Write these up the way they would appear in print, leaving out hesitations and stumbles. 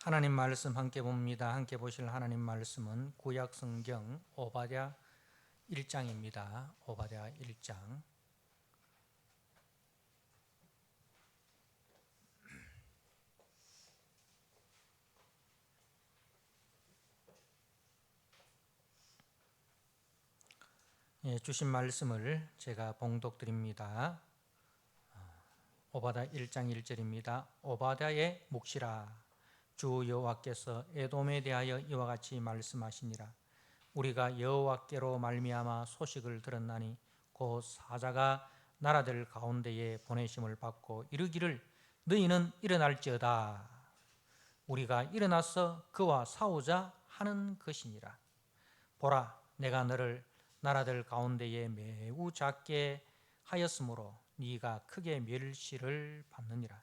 하나님 말씀 함께 봅니다. 함께 보실 하나님 말씀은 구약 성경 오바댜 1장입니다. 오바댜 1장. 주신 말씀을 제가 봉독드립니다. 오바댜 1장 1절입니다. 오바댜의 묵시라. 주 여호와께서 에돔에 대하여 이와 같이 말씀하시니라. 우리가 여호와께로 말미암아 소식을 들었나니 곧 사자가 나라들 가운데에 보내심을 받고 이르기를 너희는 일어날지어다. 우리가 일어나서 그와 싸우자 하는 것이니라. 보라, 내가 너를 나라들 가운데에 매우 작게 하였으므로 네가 크게 멸시를 받느니라.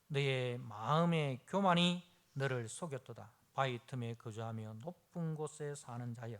너의 마음의 교만이 너를 속였도다. 바위 틈에 거주하며 높은 곳에 사는 자여,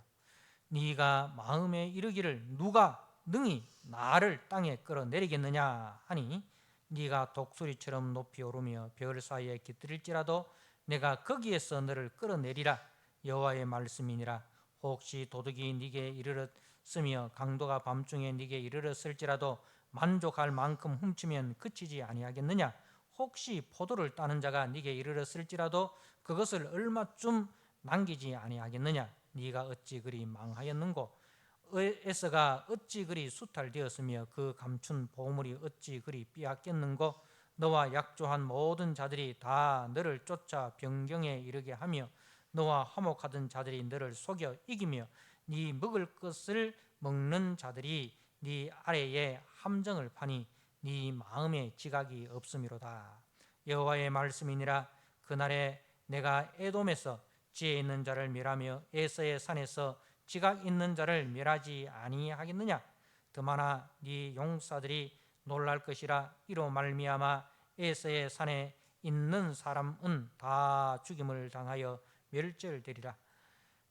네가 마음에 이르기를 누가 능히 나를 땅에 끌어내리겠느냐 하니 네가 독수리처럼 높이 오르며 별 사이에 깃들일지라도 내가 거기에서 너를 끌어내리라. 여호와의 말씀이니라. 혹시 도둑이 네게 이르렀으며 강도가 밤중에 네게 이르렀을지라도 만족할 만큼 훔치면 그치지 아니하겠느냐? 혹시 포도를 따는 자가 네게 이르렀을지라도 그것을 얼마쯤 남기지 아니하겠느냐? 네가 어찌 그리 망하였는고? 에서가 어찌 그리 수탈되었으며 그 감춘 보물이 어찌 그리 빼앗겼는고? 너와 약조한 모든 자들이 다 너를 쫓아 변경에 이르게 하며 너와 화목하던 자들이 너를 속여 이기며 네 먹을 것을 먹는 자들이 네 아래에 함정을 파니 네 마음에 지각이 없음이로다. 여호와의 말씀이니라. 그날에 내가 에돔에서 지혜 있는 자를 멸하며 에서의 산에서 지각 있는 자를 멸하지 아니하겠느냐? 드마나 네 용사들이 놀랄 것이라. 이로 말미암아 에서의 산에 있는 사람은 다 죽임을 당하여 멸절되리라.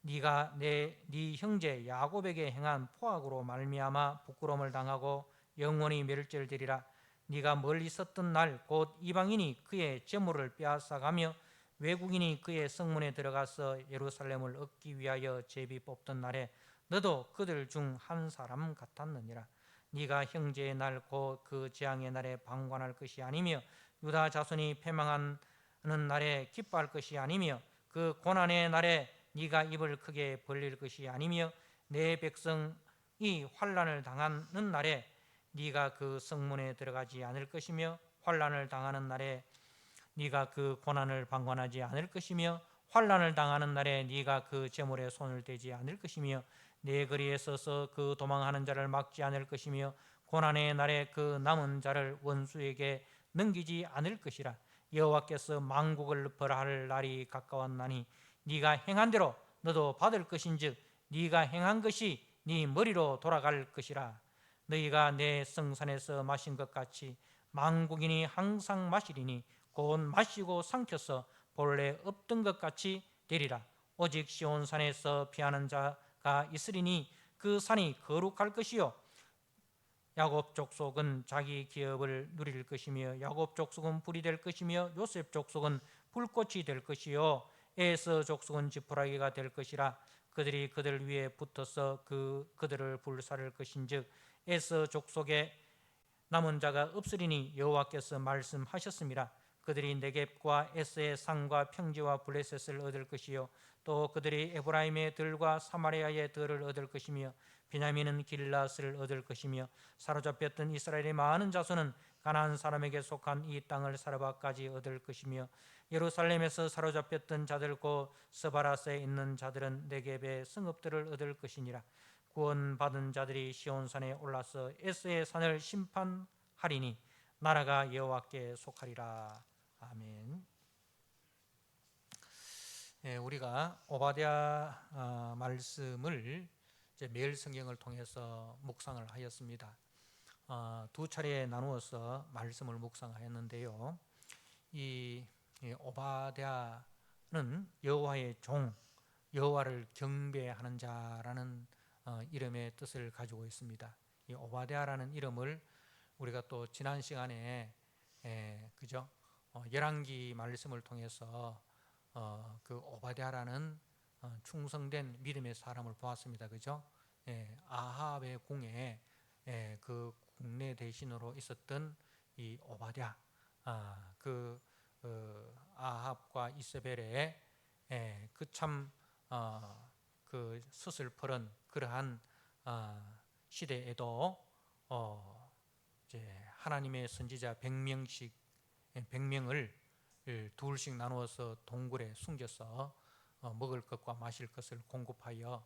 네가 네 형제 야곱에게 행한 포악으로 말미암아 부끄러움을 당하고 영원히 멸절되리라. 네가 멀리 있었던 날 곧 이방인이 그의 재물을 빼앗아가며 외국인이 그의 성문에 들어가서 예루살렘을 얻기 위하여 제비 뽑던 날에 너도 그들 중 한 사람 같았느니라. 네가 형제의 날 곧 그 재앙의 날에 방관할 것이 아니며 유다 자손이 패망하는 날에 기뻐할 것이 아니며 그 고난의 날에 네가 입을 크게 벌릴 것이 아니며 내 백성이 환난을 당하는 날에 네가 그 성문에 들어가지 않을 것이며 환난을 당하는 날에 네가 그 고난을 방관하지 않을 것이며 환난을 당하는 날에 네가 그 재물에 손을 대지 않을 것이며 내 거리에 서서 그 도망하는 자를 막지 않을 것이며 고난의 날에 그 남은 자를 원수에게 넘기지 않을 것이라. 여호와께서 만국을 벌할 날이 가까웠나니 네가 행한 대로 너도 받을 것인즉 네가 행한 것이 네 머리로 돌아갈 것이라. 너희가 내 성산에서 마신 것 같이 만국인이 항상 마시리니 곧 마시고 삼켜서 본래 없던 것 같이 되리라. 오직 시온산에서 피하는 자가 있으리니 그 산이 거룩할 것이요 야곱 족속은 자기 기업을 누릴 것이며 야곱 족속은 불이 될 것이며 요셉 족속은 불꽃이 될 것이요 에서 족속은 지푸라기가 될 것이라. 그들이 그들 위에 붙어서 그들을 불사를 것인즉 에서 족속에 남은 자가 없으리니 여호와께서 말씀하셨습니다. 그들이 네겝과 에스의 산과 평지와 블레셋을 얻을 것이요 또 그들이 에브라임의 들과 사마리아의 들을 얻을 것이며 베냐민은 길앗을 얻을 것이며 사로잡혔던 이스라엘의 많은 자손은 가나안 사람에게 속한 이 땅을 사르바까지 얻을 것이며 예루살렘에서 사로잡혔던 자들 곧 스바라스에 있는 자들은 네겝의 성읍들을 얻을 것이니라. 구원받은 자들이 시온산에 올라서 에스의 산을 심판하리니 나라가 여호와께 속하리라. 아멘. 우리가 오바댜 말씀을 이제 매일 성경을 통해서 묵상을 하였습니다. 두 차례에 나누어서 말씀을 묵상하였는데요. 이 오바댜는 여호와의 종, 여호와를 경배하는 자라는 이름의 뜻을 가지고 있습니다. 이 오바댜라는 이름을 우리가 또 지난 시간에 그죠? 열왕기 말씀을 통해서 그 오바댜라는 충성된 믿음의 사람을 보았습니다. 그죠? 아합의 궁에 그 국내 대신으로 있었던 이 오바댜, 그 아합과 이세벨의 그 참 그 스슬퍼런 그러한 시대에도 이제 하나님의 선지자 100명을 둘씩 나누어서 동굴에 숨겨서 먹을 것과 마실 것을 공급하여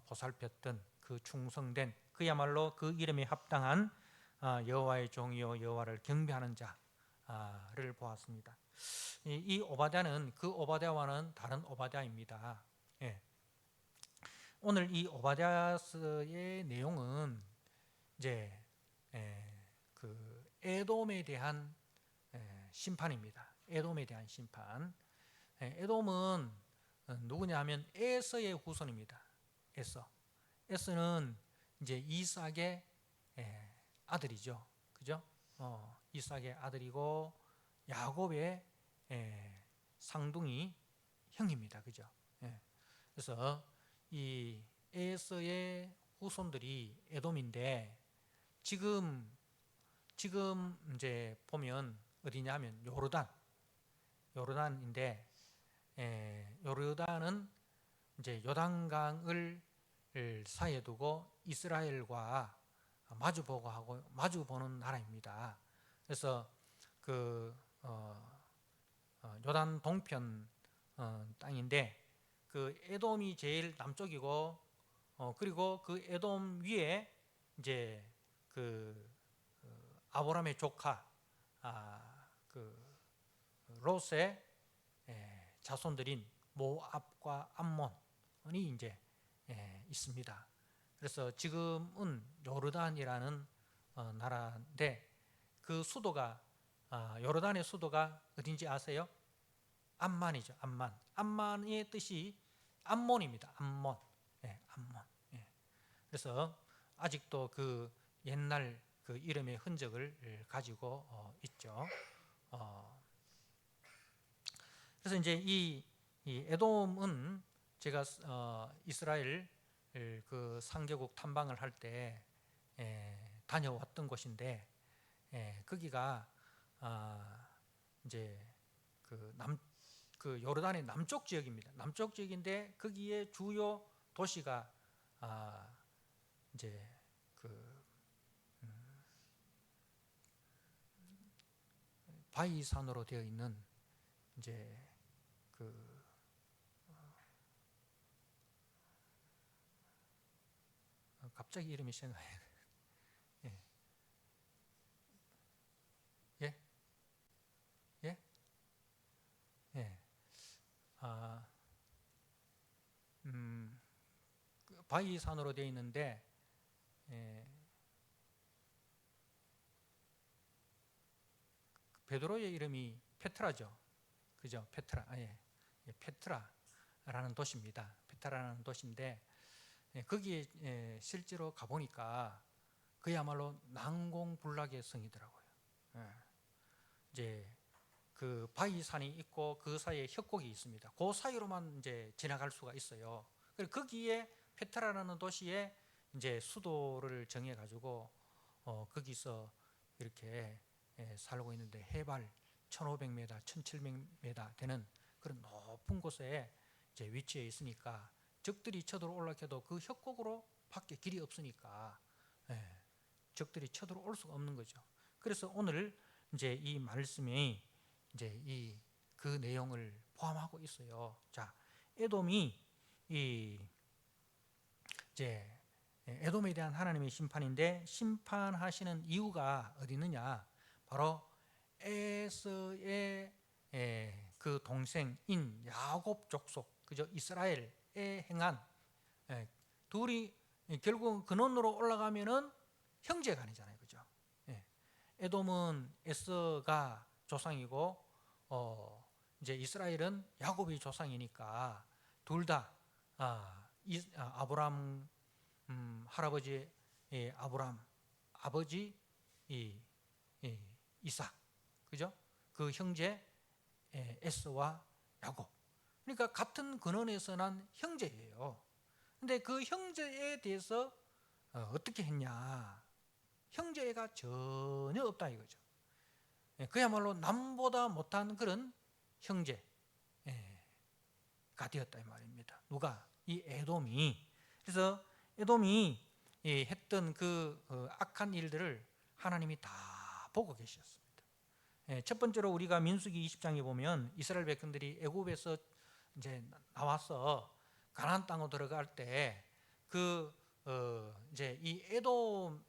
보살폈던 그 충성된, 그야말로 그 이름에 합당한 여호와의 종이요 여호와를 경배하는 자를 보았습니다. 이 오바댜는 그 오바댜와는 다른 오바댜입니다. 오늘 이 오바댜서의 내용은 이제 그 에돔에 대한 심판입니다. 에돔에 대한 심판. 에돔은 누구냐 하면 에서의 후손입니다. 에서는 이제 이삭의 아들이죠. 그죠? 이삭의 아들이고 야곱의 상둥이 형입니다. 그죠? 그래서 이 에서의 후손들이 에돔인데 지금 이제 보면 어디냐면 요르단인데 요르단은 이제 요단강을 사이에 두고 이스라엘과 마주보는 나라입니다. 그래서 그 요단 동편 땅인데 그 에돔이 제일 남쪽이고 그리고 그 에돔 위에 이제 그 아브라함의 조카 그 롯의 자손들인 모압과 암몬이 이제 있습니다. 그래서 지금은 요르단이라는 나라인데 그 수도가 요르단의 수도가 어딘지 아세요? 암만이죠. 암만의 뜻이 암몬입니다. 암몬. 그래서 아직도 그 옛날 그 이름의 흔적을 가지고 있죠. 그래서 이제 이 에돔은 제가 이스라엘 그 상계국 탐방을 할 때 다녀왔던 곳인데 거기가 이제 그 요르단의 남쪽 지역입니다. 남쪽 지역인데 거기에 주요 도시가 이제 그 바이산으로 되어 있는 이제 그 갑자기 이름이 생각이 바이산으로 되어 있는데 베드로의 이름이 페트라죠. 그죠? 페트라라는 도시입니다. 페트라라는 도시인데 거기에 실제로 가보니까 그야말로 난공불락의 성이더라고요. 이제 그 바위산이 있고 그 사이에 협곡이 있습니다. 그 사이로만 이제 지나갈 수가 있어요. 그리고 거기에 페트라라는 도시에 이제 수도를 정해 가지고 거기서 이렇게 살고 있는데 해발 1,500m, 1,700m 되는 그런 높은 곳에 이제 위치해 있으니까 적들이 쳐들어올라 해도 그 협곡으로 밖에 길이 없으니까 적들이 쳐들어올 수가 없는 거죠. 그래서 오늘 이제 이 말씀이 이제 그 내용을 포함하고 있어요. 자, 에돔이 이제 에돔에 대한 하나님의 심판인데 심판하시는 이유가 어디 있느냐? 바로 에서의 그 동생인 야곱 족속, 그죠? 이스라엘에 행한 둘이 결국 근원으로 올라가면은 형제간이잖아요, 그죠? 에돔은 에서가 조상이고 이제 이스라엘은 야곱이 조상이니까 둘 다 아브람 할아버지 아브람 아버지 이삭, 그죠? 그 형제 에서와 야곱. 그러니까 같은 근원에서 난 형제예요. 근데 그 형제에 대해서 어떻게 했냐? 형제가 전혀 없다 이거죠. 그야말로 남보다 못한 그런 형제가 되었다 이 말입니다. 누가? 이 에돔이. 그래서 에돔이 했던 그 악한 일들을 하나님이 다 보고 계셨습니다. 첫 번째로 우리가 민수기 20장에 보면 이스라엘 백성들이 애굽에서 이제 나와서 가나안 땅으로 들어갈 때 그 이제 이 에돔에서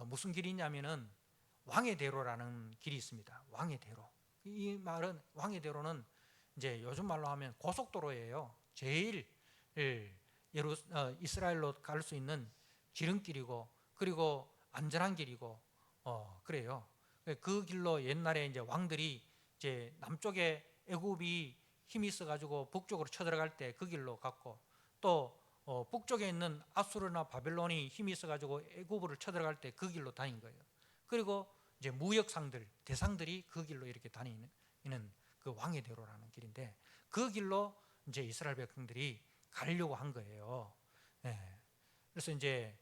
무슨 길이 있냐면은 왕의 대로라는 길이 있습니다. 왕의 대로. 이 말은 왕의 대로는 이제 요즘 말로 하면 고속도로예요. 제일 이스라엘로 갈 수 있는 지름길이고, 그리고 안전한 길이고, 그래요. 그 길로 옛날에 이제 왕들이 이제 남쪽에 애굽이 힘이 있어가지고 북쪽으로 쳐들어갈 때 그 길로 갔고, 또 북쪽에 있는 아수르나 바벨론이 힘이 있어가지고 애굽을 쳐들어갈 때 그 길로 다닌 거예요. 그리고 이제 무역상들, 대상들이 그 길로 이렇게 다니는 그 왕의 대로라는 길인데, 그 길로 이제 이스라엘 백성들이 가려고 한 거예요. 그래서 이제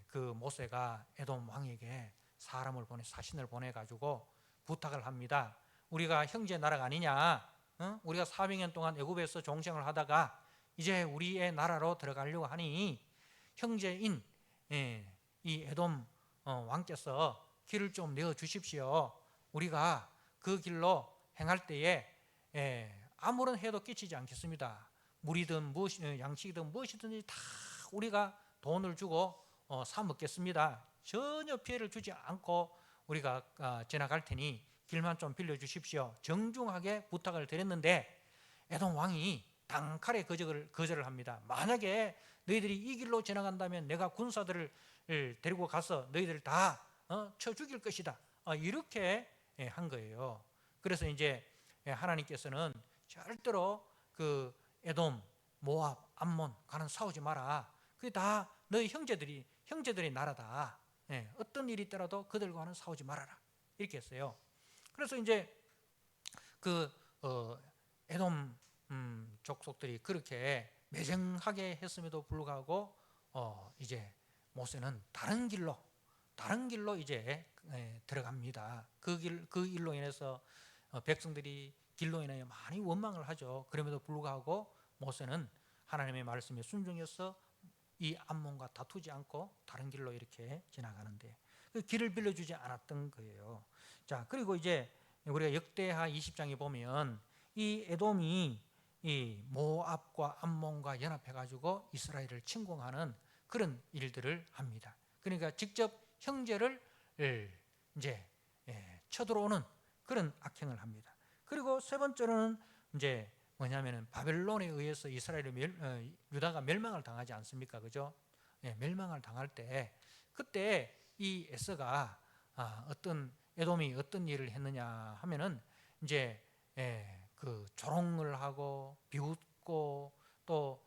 그 모세가 에돔 왕에게 사람을 보내, 사신을 보내 가지고 부탁을 합니다. 우리가 형제 나라가 아니냐? 우리가 400년 동안 애굽에서 종생을 하다가 이제 우리의 나라로 들어가려고 하니 형제인 이 에돔 왕께서 길을 좀 내어 주십시오. 우리가 그 길로 행할 때에 아무런 해도 끼치지 않겠습니다. 물이든 양식이든 무엇이든지 다 우리가 돈을 주고 사 먹겠습니다. 전혀 피해를 주지 않고 우리가 지나갈 테니 길만 좀 빌려주십시오. 정중하게 부탁을 드렸는데 에돔 왕이 단칼에 거절을 합니다. 만약에 너희들이 이 길로 지나간다면 내가 군사들을 데리고 가서 너희들을 다 쳐 죽일 것이다. 이렇게 한 거예요. 그래서 이제 하나님께서는 절대로 그 에돔, 모압, 암몬 가는 싸우지 마라. 그게 다 너희 형제들이 나라다. 어떤 일이 있더라도 그들과는 싸우지 말아라. 이렇게 했어요. 그래서 이제 그 에돔 족속들이 그렇게 매정하게 했음에도 불구하고 이제 모세는 다른 길로 이제 들어갑니다. 그 일로 인해서 백성들이 길로 인하여 많이 원망을 하죠. 그럼에도 불구하고 모세는 하나님의 말씀에 순종해서 이 암몬과 다투지 않고 다른 길로 이렇게 지나가는데 그 길을 빌려주지 않았던 거예요. 자, 그리고 이제 우리가 역대하 20장에 보면 이 에돔이 이 모압과 암몬과 연합해가지고 이스라엘을 침공하는 그런 일들을 합니다. 그러니까 직접 형제를 이제 쳐들어오는 그런 악행을 합니다. 그리고 세 번째로는 이제 뭐냐면은 바벨론에 의해서 유다가 멸망을 당하지 않습니까? 그죠? 멸망을 당할 때 그때 이 에서가 어떤 에돔이 어떤 일을 했느냐 하면은 이제 그 조롱을 하고 비웃고 또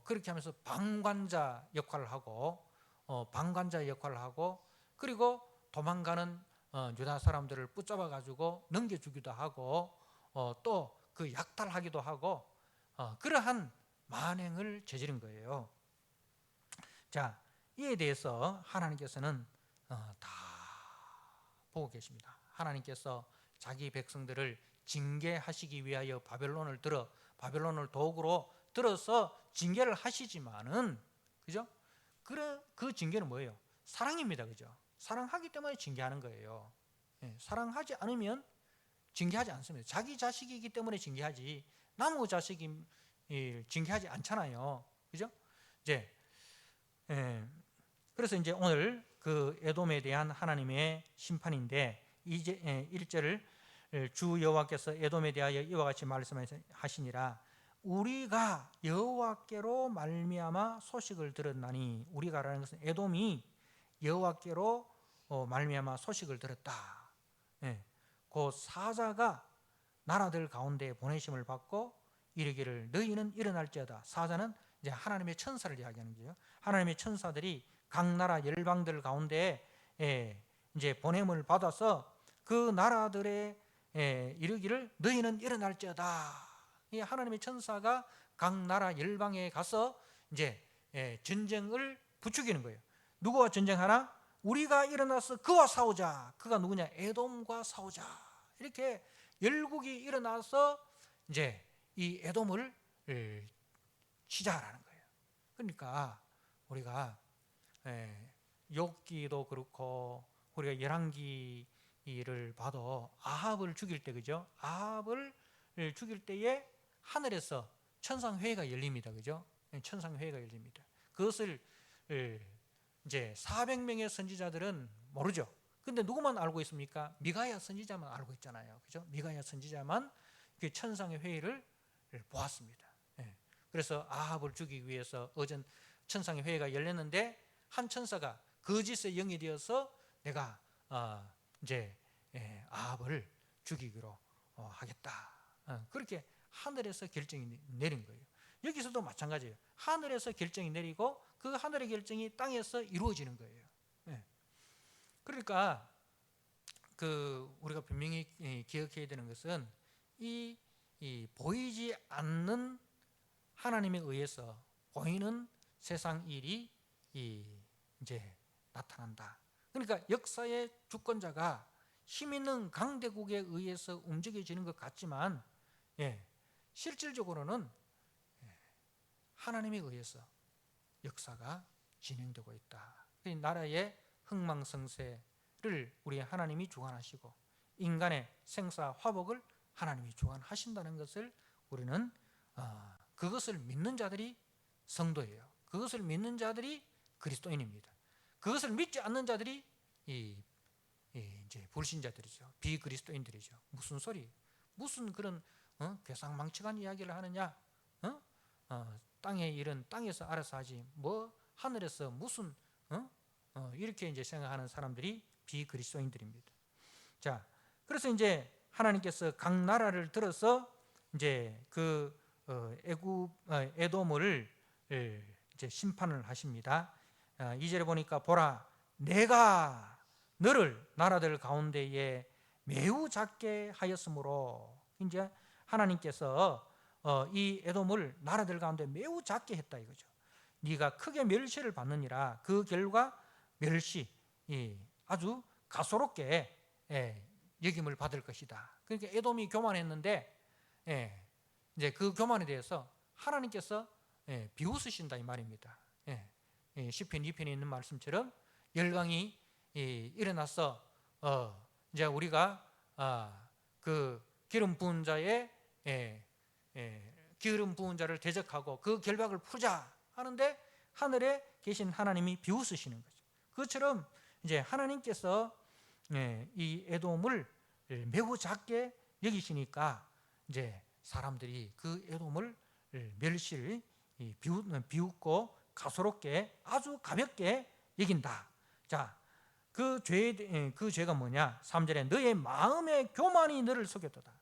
그렇게 하면서 방관자 역할을 하고 그리고 도망가는 유다 사람들을 붙잡아 가지고 넘겨주기도 하고 또 그 약탈하기도 하고 그러한 만행을 저지른 거예요. 자, 이에 대해서 하나님께서는 다 보고 계십니다. 하나님께서 자기 백성들을 징계하시기 위하여 바벨론을 도구로 들어서 징계를 하시지만은, 그죠? 그 징계는 뭐예요? 사랑입니다. 그죠? 사랑하기 때문에 징계하는 거예요. 사랑하지 않으면 징계하지 않습니다. 자기 자식이기 때문에 징계하지 나무 자식이 징계하지 않잖아요. 그죠? 이제 그래서 이제 오늘 그 에돔에 대한 하나님의 심판인데 이제 1절을 주 여호와께서 에돔에 대하여 이와 같이 말씀하시니라. 우리가 여호와께로 말미암아 소식을 들었나니, 우리가라는 것은 에돔이 여호와께로 말미암아 소식을 들었다. 그 사자가 나라들 가운데 보내심을 받고 이르기를 너희는 일어날지어다. 사자는 이제 하나님의 천사를 이야기하는 거죠. 하나님의 천사들이 각 나라 열방들 가운데 이제 보냄을 받아서 그 나라들의 이르기를 너희는 일어날지어다. 이 하나님의 천사가 각 나라 열방에 가서 이제 전쟁을 부추기는 거예요. 누구와 전쟁하나? 우리가 일어나서 그와 싸우자. 그가 누구냐? 에돔과 싸우자. 이렇게 열국이 일어나서 이제 이 에돔을 치자라는 거예요. 그러니까 우리가 욥기도 그렇고 우리가 열왕기를 봐도 아합을 죽일 때, 그죠? 아합을 죽일 때에 하늘에서 천상회의가 열립니다, 그죠? 천상회의가 열립니다. 그것을 이제 400명의 선지자들은 모르죠. 근데 누구만 알고 있습니까? 미가야 선지자만 알고 있잖아요, 그죠? 미가야 선지자만 그 천상의 회의를 보았습니다. 그래서 아합을 죽이기 위해서 어전 천상의 회의가 열렸는데 한 천사가 거짓의 영이 되어서 내가 이제 아합을 죽이기로 하겠다. 그렇게 하늘에서 결정이 내린 거예요. 여기서도 마찬가지예요. 하늘에서 결정이 내리고 그 하늘의 결정이 땅에서 이루어지는 거예요. 그러니까 우리가 분명히 기억해야 되는 것은 이 보이지 않는 하나님에 의해서 보이는 세상 일이 이제 나타난다. 그러니까 역사의 주권자가 힘 있는 강대국에 의해서 움직여지는 것 같지만 실질적으로는 하나님에 의해서 역사가 진행되고 있다. 나라의 흥망성쇠를 우리 하나님이 주관하시고 인간의 생사 화복을 하나님이 주관하신다는 것을 우리는 그것을 믿는 자들이 성도예요. 그것을 믿는 자들이 그리스도인입니다. 그것을 믿지 않는 자들이 이제 불신자들이죠. 비그리스도인들이죠. 무슨 소리? 무슨 그런 괴상망측한 이야기를 하느냐? 땅의 일은 땅에서 알아서 하지 뭐 하늘에서 무슨 이렇게 이제 생각하는 사람들이 비그리스도인들입니다. 자, 그래서 이제 하나님께서 각 나라를 들어서 이제 에돔을 이제 심판을 하십니다. 2절에 보니까 보라, 내가 너를 나라들 가운데에 매우 작게 하였으므로, 이제 하나님께서 이 에돔을 나라들 가운데 매우 작게 했다 이거죠. 네가 크게 멸시를 받느니라. 그 결과 멸시, 아주 가소롭게 여김을 받을 것이다. 그러니까 에돔이 교만했는데 이제 그 교만에 대해서 하나님께서 비웃으신다 이 말입니다. 시편 2편에 있는 말씀처럼 열강이 일어나서 이제 우리가 그 기름 부은 자의 기름 부은 자를 대적하고 그 결박을 풀자 하는데 하늘에 계신 하나님이 비웃으시는 거죠. 그것처럼 이제 하나님께서 이 에돔을 매우 작게 여기시니까 이제 사람들이 그 에돔을 멸시를 비웃고 가소롭게 아주 가볍게 여긴다. 자, 그 죄가 뭐냐? 3절에 너의 마음의 교만이 너를 속였도다.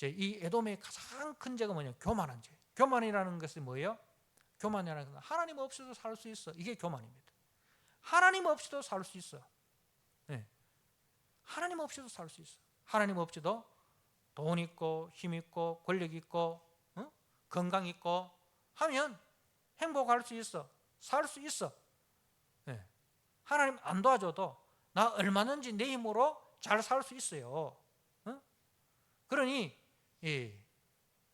이 에돔의 가장 큰 죄가 뭐냐? 교만한 죄. 교만이라는 것이 뭐예요? 교만이라는 것은 하나님 없이도 살 수 있어. 이게 교만입니다. 하나님 없이도 살 수 있어. 하나님 없이도 살 수 있어. 하나님 없이도 돈 있고 힘 있고 권력 있고 건강 있고 하면 행복할 수 있어. 살 수 있어. 하나님 안 도와줘도 나 얼마든지 내 힘으로 잘 살 수 있어요. 그러니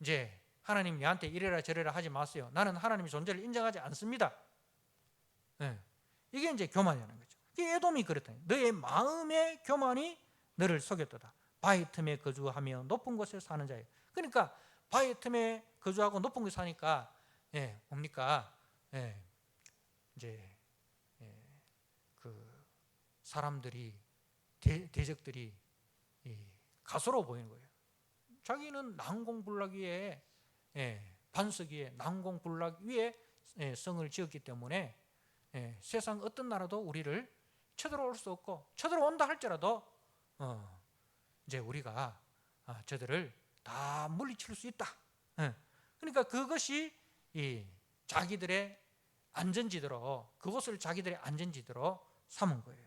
이제 하나님 얘한테 이래라 저래라 하지 마세요. 나는 하나님의 존재를 인정하지 않습니다. 이게 이제 교만이라는 거죠. 이게 에돔이 그랬다. 너의 마음의 교만이 너를 속였도다. 바위 틈에 거주하며 높은 곳에 사는 자예요. 그러니까 바위 틈에 거주하고 높은 곳에 사니까 뭡니까? 이제 그 사람들이 대적들이 가소로워 보이는 거예요. 자기는 난공불락 위에 반석 위에 난공불락 위에 성을 지었기 때문에 세상 어떤 나라도 우리를 쳐들어올 수 없고 쳐들어온다 할지라도 이제 우리가 저들을 다 물리칠 수 있다. 그러니까 그것이 자기들의 안전지대로, 그것을 자기들의 안전지대로 삼은 거예요.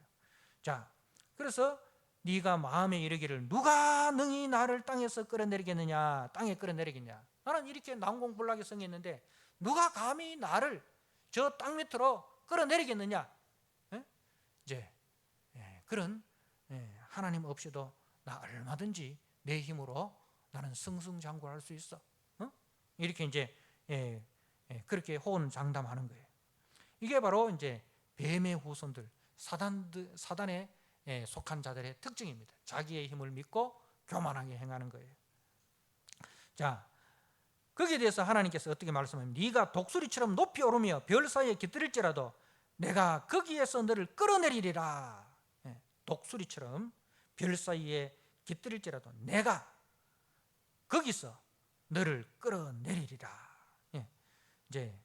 자, 그래서 네가 마음에 이르기를 누가 능히 나를 땅에서 끌어내리겠느냐, 땅에 끌어내리겠냐. 나는 이렇게 난공불락에 성했는데 누가 감히 나를 저 땅 밑으로 끌어내리겠느냐. 예? 이제 그런 하나님 없이도 나 얼마든지 내 힘으로 나는 승승장구할 수 있어. 이렇게 이제 그렇게 호언장담하는 거예요. 이게 바로 이제 뱀의 후손들, 사단에 속한 자들의 특징입니다. 자기의 힘을 믿고 교만하게 행하는 거예요. 자, 거기에 대해서 하나님께서 어떻게 말씀합니까? 네가 독수리처럼 높이 오르며 별 사이에 깃들일지라도 내가 거기에서 너를 끌어내리리라. 독수리처럼 별 사이에 깃들일지라도 내가 거기서 너를 끌어내리리라. 이제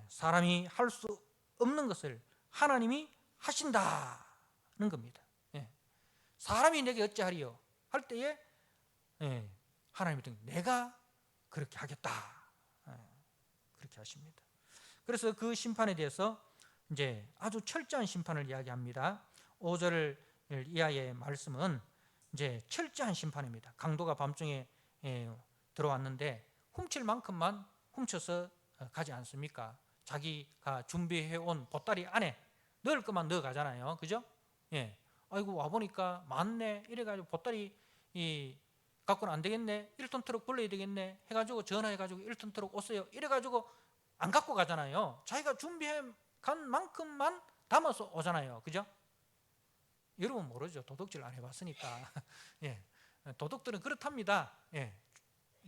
사람이 할 수 없는 것을 하나님이 하신다는 겁니다. 사람이 내게 어찌하리요 할 때에 하나님이 내가 그렇게 하겠다. 그렇게 하십니다. 그래서 그 심판에 대해서 이제 아주 철저한 심판을 이야기합니다. 5절 이하의 말씀은 이제 철저한 심판입니다. 강도가 밤중에 들어왔는데 훔칠 만큼만 훔쳐서 가지 않습니까? 자기가 준비해온 보따리 안에 넣을 것만 넣어 가잖아요. 그죠? 아이고 와보니까 많네. 이래가지고 보따리 갖고는 안 되겠네. 1톤 트럭 불러야 되겠네. 해가지고 전화해가지고 1톤 트럭 오세요. 이래가지고 안 갖고 가잖아요. 자기가 준비해 간 만큼만 담아서 오잖아요. 그죠? 여러분 모르죠. 도둑질 안 해봤으니까. 도둑들은 그렇답니다.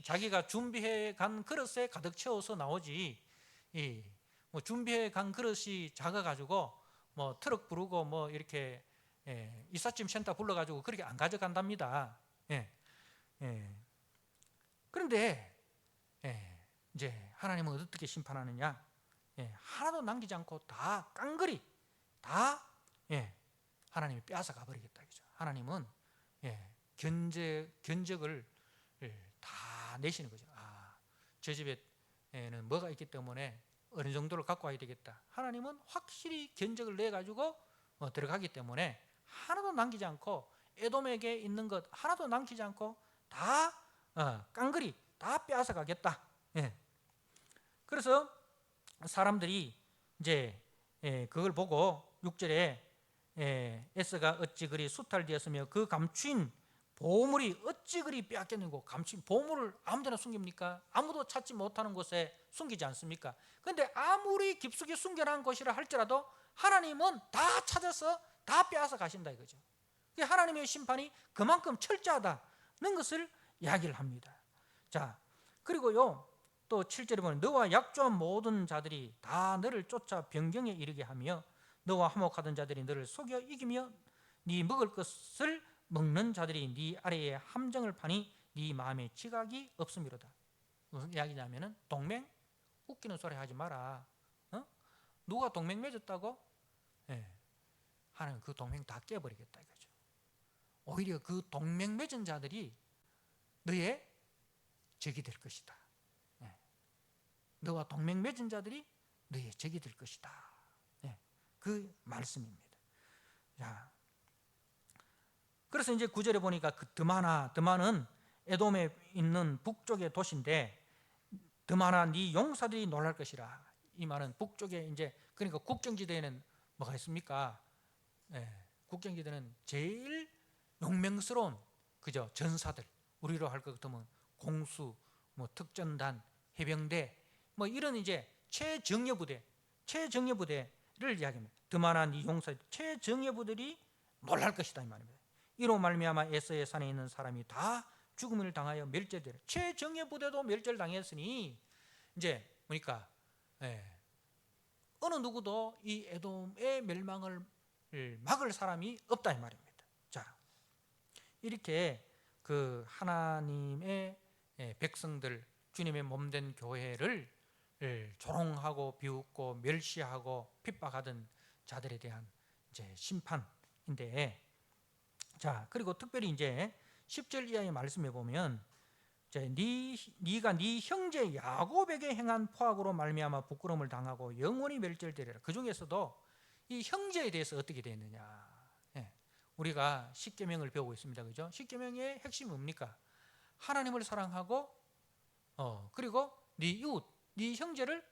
자기가 준비해 간 그릇에 가득 채워서 나오지. 뭐 준비해 간 그릇이 작아가지고 뭐 트럭 부르고 뭐 이렇게 이삿짐 센터 불러가지고 그렇게 안 가져간답니다. 그런데 이제 하나님은 어떻게 심판하느냐? 하나도 남기지 않고 다 깡그리 다 하나님이 빼앗아 가버리겠다. 그죠? 하나님은 견적을 다 내시는 거죠. 저 집에는 뭐가 있기 때문에 어느 정도를 갖고 와야 되겠다. 하나님은 확실히 견적을 내가지고 들어가기 때문에 하나도 남기지 않고 에돔에게 있는 것 하나도 남기지 않고 다 깡그리 다 빼앗아 가겠다. 그래서 사람들이 이제 그걸 보고 6절에 에스가 어찌 그리 수탈되었으며 그 감추인 보물이 어찌 그리 빼앗겼는고. 감추인 보물을 아무데나 숨깁니까? 아무도 찾지 못하는 곳에 숨기지 않습니까? 그런데 아무리 깊숙이 숨겨놓은 곳이라 할지라도 하나님은 다 찾아서 다 빼앗아 가신다 이거죠. 하나님의 심판이 그만큼 철저하다는 것을 이야기를 합니다. 자, 그리고요 또 7절에 보면 너와 약조한 모든 자들이 다 너를 쫓아 변경에 이르게 하며 너와 화목하던 자들이 너를 속여 이기며 네 먹을 것을 먹는 자들이 네 아래에 함정을 파니 네 마음에 지각이 없음이로다. 무슨 이야기냐면은 동맹 웃기는 소리 하지 마라. 누가 동맹 맺었다고? 하나님 그 동맹 다 깨버리겠다 이거죠. 오히려 그 동맹 맺은 자들이 너의 적이 될 것이다. 너와 동맹 맺은 자들이 너의 적이 될 것이다. 그 말씀입니다. 자, 그래서 이제 9절에 보니까 그 드마는 에돔에 있는 북쪽의 도시인데 드마나 네 용사들이 놀랄 것이라. 이 말은 북쪽에 이제 그러니까 국경지대에는 뭐가 있습니까? 국경지대는 제일 용맹스러운 그죠 전사들, 우리로 할 것 같으면 공수, 뭐 특전단, 해병대, 뭐 이런 이제 최정예 부대를 이야기합니다. 드마나 네 용사 최정예 부들이 놀랄 것이다 이 말입니다. 이로 말미암아 에서의 산에 있는 사람이 다 죽음을 당하여 멸절되라. 최정예 부대도 멸절당했으니 이제 보니까 어느 누구도 이 에돔의 멸망을 막을 사람이 없다 이 말입니다. 자, 이렇게 그 하나님의 백성들, 주님의 몸된 교회를 조롱하고 비웃고 멸시하고 핍박하던 자들에 대한 이제 심판인데, 자, 그리고 특별히 이제 10절 이하의 말씀에 보면 네가 네 형제 야곱에게 행한 포악으로 말미암아 부끄러움을 당하고 영원히 멸절되리라. 그 중에서도 이 형제에 대해서 어떻게 되느냐? 우리가 십계명을 배우고 있습니다. 그죠? 십계명의 핵심이 뭡니까? 하나님을 사랑하고 그리고 네 이웃, 네 형제를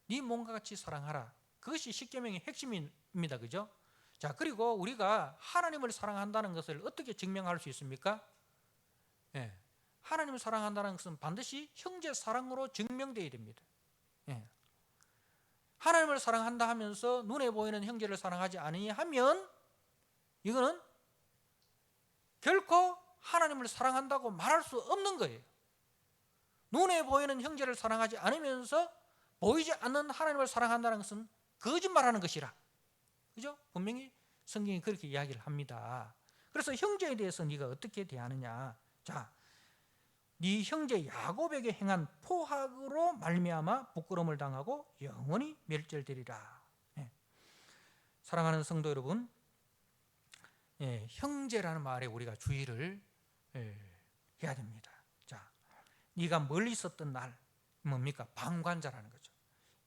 네 몸과 같이 사랑하라. 그것이 십계명의 핵심입니다. 그죠? 자, 그리고 우리가 하나님을 사랑한다는 것을 어떻게 증명할 수 있습니까? 예. 하나님을 사랑한다는 것은 반드시 형제 사랑으로 증명되어야 됩니다. 예. 하나님을 사랑한다 하면서 눈에 보이는 형제를 사랑하지 아니하면 이거는 결코 하나님을 사랑한다고 말할 수 없는 거예요. 눈에 보이는 형제를 사랑하지 않으면서 보이지 않는 하나님을 사랑한다는 것은 거짓말하는 것이라. 그죠? 분명히 성경이 그렇게 이야기를 합니다. 그래서 형제에 대해서 네가 어떻게 대하느냐. 자, 네 형제 야곱에게 행한 포악으로 말미암아 부끄러움을 당하고 영원히 멸절되리라. 예. 사랑하는 성도 여러분, 예, 형제라는 말에 우리가 주의를 해야 됩니다. 자, 네가 멀리 있었던 날 뭡니까? 방관자라는 거죠.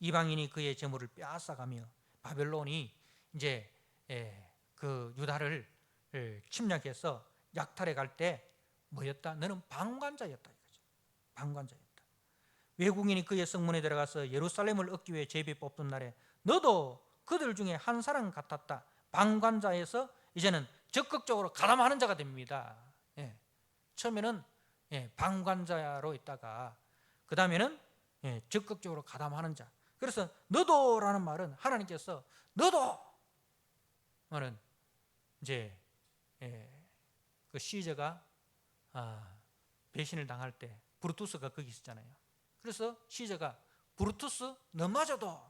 이방인이 그의 재물을 빼앗아가며 바벨론이 이제 그 유다를 침략해서 약탈해 갈 때 뭐였다? 너는 방관자였다 이거죠. 방관자였다. 외국인이 그의 성문에 들어가서 예루살렘을 얻기 위해 제비 뽑던 날에 너도 그들 중에 한 사람 같았다. 방관자에서 이제는 적극적으로 가담하는 자가 됩니다. 예. 처음에는 방관자로 있다가 그 다음에는 적극적으로 가담하는 자. 그래서 너도라는 말은 하나님께서 너도 말은 이제 그 시저가 배신을 당할 때 브루투스가 거기 있었잖아요. 그래서 시저가 브루투스 너마저도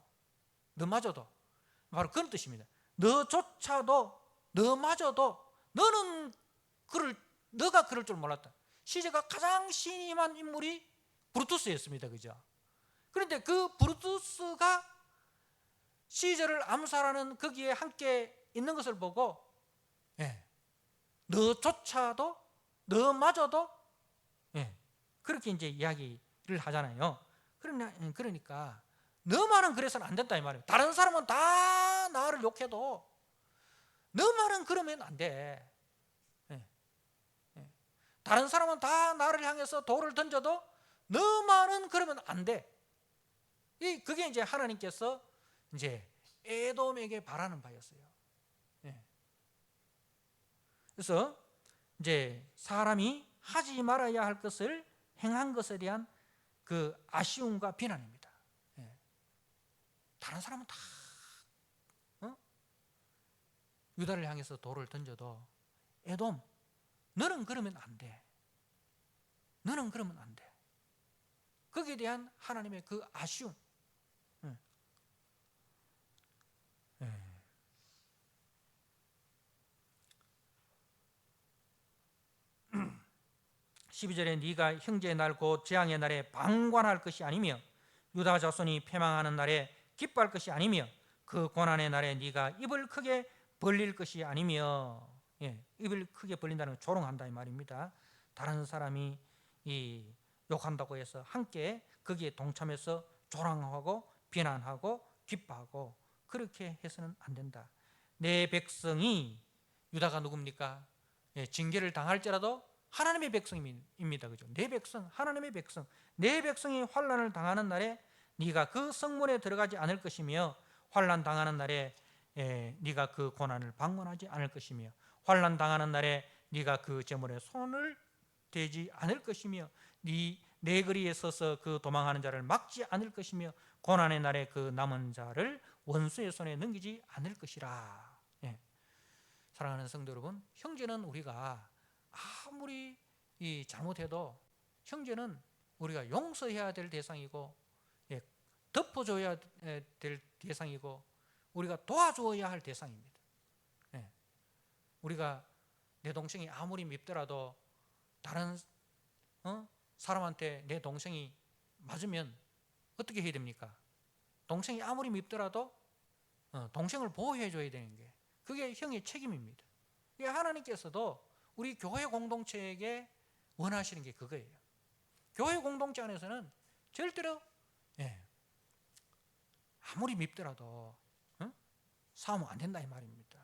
바로 그런 뜻입니다. 너조차도 너마저도 너가 그럴 줄 몰랐다. 시저가 가장 신임한 인물이 브루투스였습니다. 그죠? 그런데 그 브루투스가 시저를 암살하는 거기에 함께 있는 것을 보고 너조차도 너마저도 그렇게 이제 이야기를 하잖아요. 그러니까 너만은 그래서는 안 된다 이 말이에요. 다른 사람은 다 나를 욕해도 너만은 그러면 안 돼. 다른 사람은 다 나를 향해서 돌을 던져도 너만은 그러면 안 돼. 그게 이제 하나님께서 이제 에돔에게 바라는 바였어요. 그래서 이제 사람이 하지 말아야 할 것을 행한 것에 대한 그 아쉬움과 비난입니다. 다른 사람은 다 유다를 향해서 돌을 던져도 에돔 너는 그러면 안 돼. 너는 그러면 안 돼. 거기에 대한 하나님의 그 아쉬움. 12절에 네가 형제의 날 곧 재앙의 날에 방관할 것이 아니며 유다 자손이 패망하는 날에 기뻐할 것이 아니며 그 고난의 날에 네가 입을 크게 벌릴 것이 아니며 입을 크게 벌린다는 건 조롱한다 이 말입니다. 다른 사람이 욕한다고 해서 함께 거기에 동참해서 조롱하고 비난하고 기뻐하고 그렇게 해서는 안 된다. 내 백성이 유다가 누굽니까? 징계를 당할지라도 하나님의 백성입니다. 그죠? 내 백성, 하나님의 백성. 내 백성이 환난을 당하는 날에 네가 그 성문에 들어가지 않을 것이며 환난 당하는 날에 네가 그 고난을 방문하지 않을 것이며 환난 당하는 날에 네가 그 재물에 손을 대지 않을 것이며 내 거리에 서서 그 도망하는 자를 막지 않을 것이며 고난의 날에 그 남은 자를 원수의 손에 넘기지 않을 것이라. 사랑하는 성도 여러분, 형제는 우리가 아무리 잘못해도 형제는 우리가 용서해야 될 대상이고 덮어줘야 될 대상이고 우리가 도와줘야 할 대상입니다. 우리가 내 동생이 아무리 밉더라도 다른 사람한테 내 동생이 맞으면 어떻게 해야 됩니까? 동생이 아무리 밉더라도 동생을 보호해 줘야 되는 게 그게 형의 책임입니다. 하나님께서도 우리 교회 공동체에게 원하시는 게 그거예요. 교회 공동체 안에서는 절대로 아무리 밉더라도 싸우면 안 된다 이 말입니다.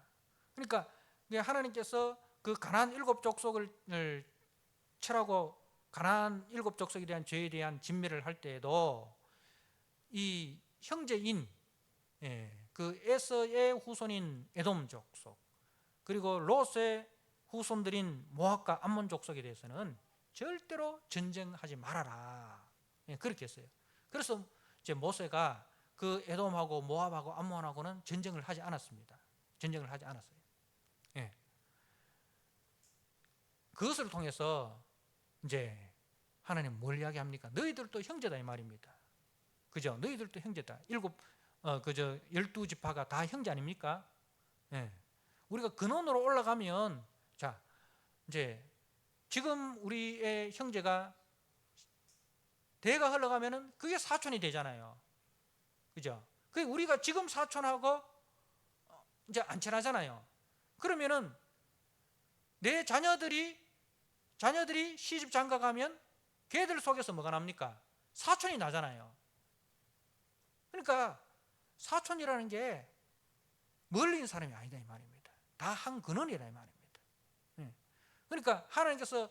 그러니까 하나님께서 그 가나안 일곱 족속을 칠하고 가나안 일곱 족속에 대한 죄에 대한 진멸을 할 때에도 이 형제인 그 에서의 후손인 에돔 족속, 그리고 롯의 후손들인 모압과 암몬 족속에 대해서는 절대로 전쟁하지 말아라, 그렇게 했어요. 그래서 이제 모세가 그 에돔하고 모압하고 암몬하고는 전쟁을 하지 않았습니다. 전쟁을 하지 않았어요. 그것을 통해서 이제 하나님 뭘 이야기합니까? 너희들도 형제다 이 말입니다. 그죠? 너희들도 형제다. 12지파가 다 형제 아닙니까? 우리가 근원으로 올라가면, 자, 이제 지금 우리의 형제가 대가 흘러가면은 그게 사촌이 되잖아요. 그죠? 그 우리가 지금 사촌하고 이제 안 친하잖아요. 그러면은 내 자녀들이 시집 장가 가면 걔들 속에서 뭐가 납니까? 사촌이 나잖아요. 그러니까 사촌이라는 게 멀리 있는 사람이 아니다 이 말입니다. 다 한 근원이라 이 말입니다. 그러니까 하나님께서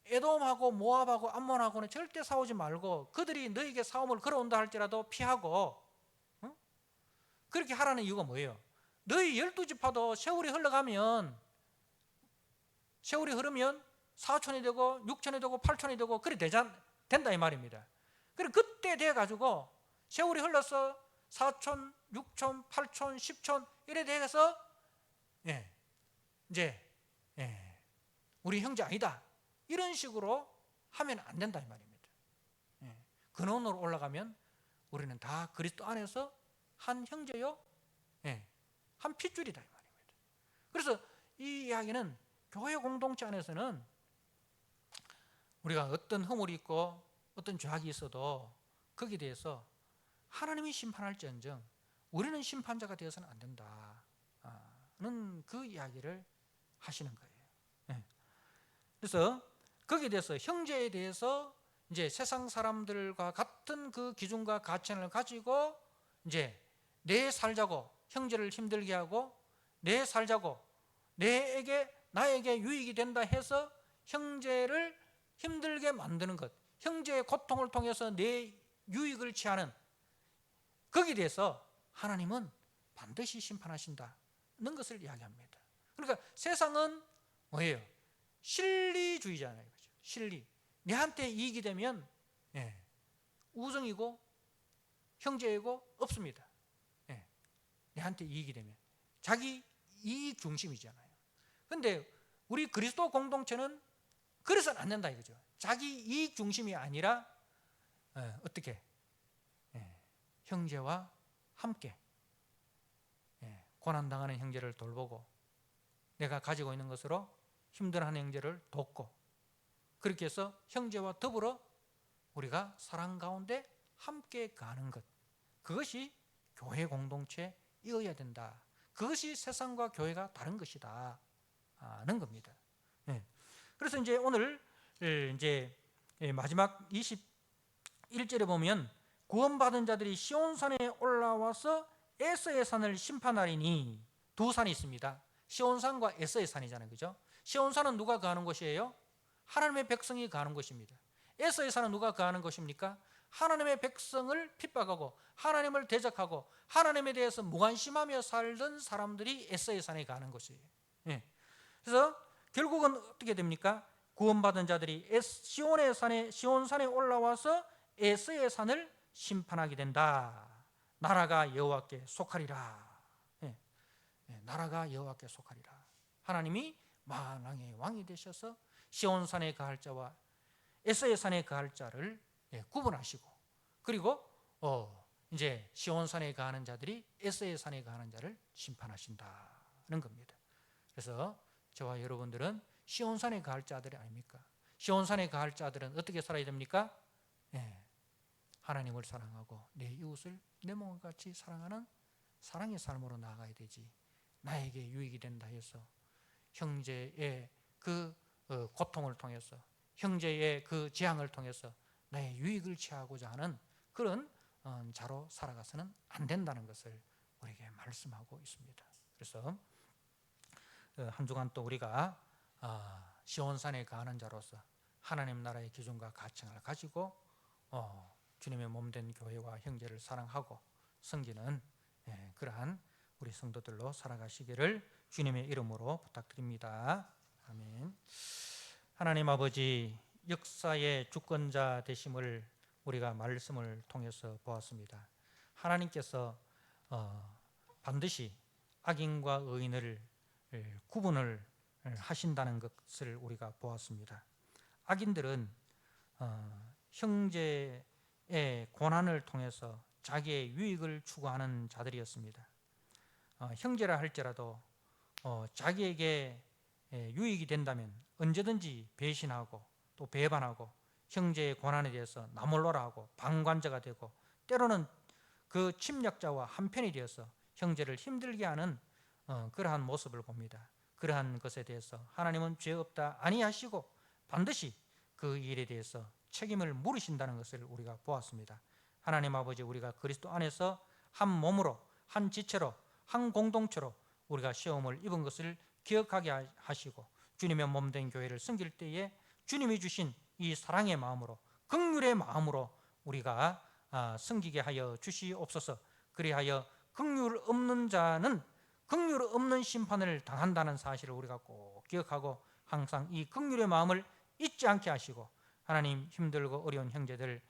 에돔하고 모압하고 암몬하고는 절대 싸우지 말고 그들이 너에게 싸움을 걸어온다 할지라도 피하고, 그렇게 하라는 이유가 뭐예요? 너희 12지파도 세월이 흐르면 사촌이 되고 육촌이 되고 팔촌이 되고 그래 된다 이 말입니다. 그래 그때 돼 가지고 세월이 흘러서 사촌, 육촌, 팔촌, 십촌 이래 돼서 이제 우리 형제 아니다 이런 식으로 하면 안 된다 이 말입니다. 근원으로 올라가면 우리는 다 그리스도 안에서 한 형제요, 한 핏줄이다 이 말입니다. 그래서 이 이야기는 교회 공동체 안에서는 우리가 어떤 허물이 있고 어떤 죄악이 있어도 거기에 대해서 하나님이 심판할지언정 우리는 심판자가 되어서는 안 된다는 그 이야기를 하시는 거예요. 그래서 거기에 대해서 형제에 대해서 이제 세상 사람들과 같은 그 기준과 가치관을 가지고 이제 내 살자고 형제를 힘들게 하고 내 살자고 나에게 유익이 된다 해서 형제를 힘들게 만드는 것, 형제의 고통을 통해서 내 유익을 취하는 거기에 대해서 하나님은 반드시 심판하신다는 것을 이야기합니다. 그러니까 세상은 뭐예요? 실리주의잖아요. 그렇죠? 실리. 내한테 이익이 되면 우정이고 형제이고 없습니다. 내한테 이익이 되면 자기 이익 중심이잖아요. 그런데 우리 그리스도 공동체는 그래서는 안 된다 이거죠. 자기 이익 중심이 아니라 어떻게 형제와 함께 고난당하는 형제를 돌보고 내가 가지고 있는 것으로 힘들어하는 형제를 돕고 그렇게 해서 형제와 더불어 우리가 사랑 가운데 함께 가는 것, 그것이 교회 공동체이어야 된다. 그것이 세상과 교회가 다른 것이다 하는 겁니다. 그래서 이제 오늘 이제 마지막 21절에 보면 구원받은 자들이 시온산에 올라와서 에서의 산을 심판하리니, 두 산이 있습니다. 시온산과 에서의 산이잖아요. 그죠? 시온산은 누가 거하는 곳이에요? 하나님의 백성이 거하는 곳입니다. 에서의 산은 누가 거하는 곳입니까? 하나님의 백성을 핍박하고 하나님을 대적하고 하나님에 대해서 무관심하며 살던 사람들이 에서의 산에 거하는 곳이에요. 그래서 결국은 어떻게 됩니까? 구원받은 자들이 시온산에 올라와서 에서의 산을 심판하게 된다. 나라가 여호와께 속하리라. 나라가 여호와께 속하리라. 하나님이 만왕의 왕이 되셔서 시온산에 거할 자와 에서의 산에 거할 자를 구분하시고, 그리고 이제 시온산에 거하는 자들이 에서의 산에 거하는 자를 심판하신다는 겁니다. 그래서 저와 여러분들은 시온산에 거할 자들이 아닙니까? 시온산에 거할 자들은 어떻게 살아야 됩니까? 하나님을 사랑하고 내 이웃을 내 몸과 같이 사랑하는 사랑의 삶으로 나아가야 되지. 나에게 유익이 된다 해서 형제의 그 고통을 통해서 형제의 그 재앙을 통해서 나의 유익을 취하고자 하는 그런 자로 살아가서는 안 된다는 것을 우리에게 말씀하고 있습니다. 그래서 한 주간 또 우리가 시온산에 거하는 자로서 하나님 나라의 기준과 가치를 가지고 주님의 몸된 교회와 형제를 사랑하고 섬기는 그러한 우리 성도들로 살아가시기를 주님의 이름으로 부탁드립니다. 아멘. 하나님 아버지, 역사의 주권자 되심을 우리가 말씀을 통해서 보았습니다. 하나님께서 반드시 악인과 의인을 구분을 하신다는 것을 우리가 보았습니다. 악인들은 형제의 고난을 통해서 자기의 유익을 추구하는 자들이었습니다. 형제라 할지라도 자기에게 유익이 된다면 언제든지 배신하고 또 배반하고 형제의 고난에 대해서 나몰라라 하고 방관자가 되고 때로는 그 침략자와 한편이 되어서 형제를 힘들게 하는 그러한 모습을 봅니다. 그러한 것에 대해서 하나님은 죄 없다 아니하시고 반드시 그 일에 대해서 책임을 물으신다는 것을 우리가 보았습니다. 하나님 아버지, 우리가 그리스도 안에서 한 몸으로 한 지체로 한 공동체로 우리가 시험을 입은 것을 기억하게 하시고 주님의 몸된 교회를 섬길 때에 주님이 주신 이 사랑의 마음으로 긍휼의 마음으로 우리가 섬기게 하여 주시옵소서. 그리하여 긍휼 없는 자는 긍휼 없는 심판을 당한다는 사실을 우리가 꼭 기억하고 항상 이 긍휼의 마음을 잊지 않게 하시고 하나님, 힘들고 어려운 형제들을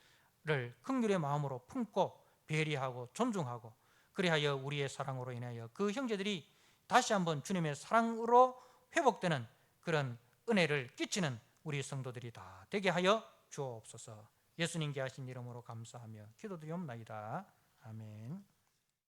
긍휼의 마음으로 품고 배려하고 존중하고 그리하여 우리의 사랑으로 인하여 그 형제들이 다시 한번 주님의 사랑으로 회복되는 그런 은혜를 끼치는 우리 성도들이 다 되게 하여 주옵소서. 예수님께 하신 이름으로 감사하며 기도드리옵나이다. 아멘.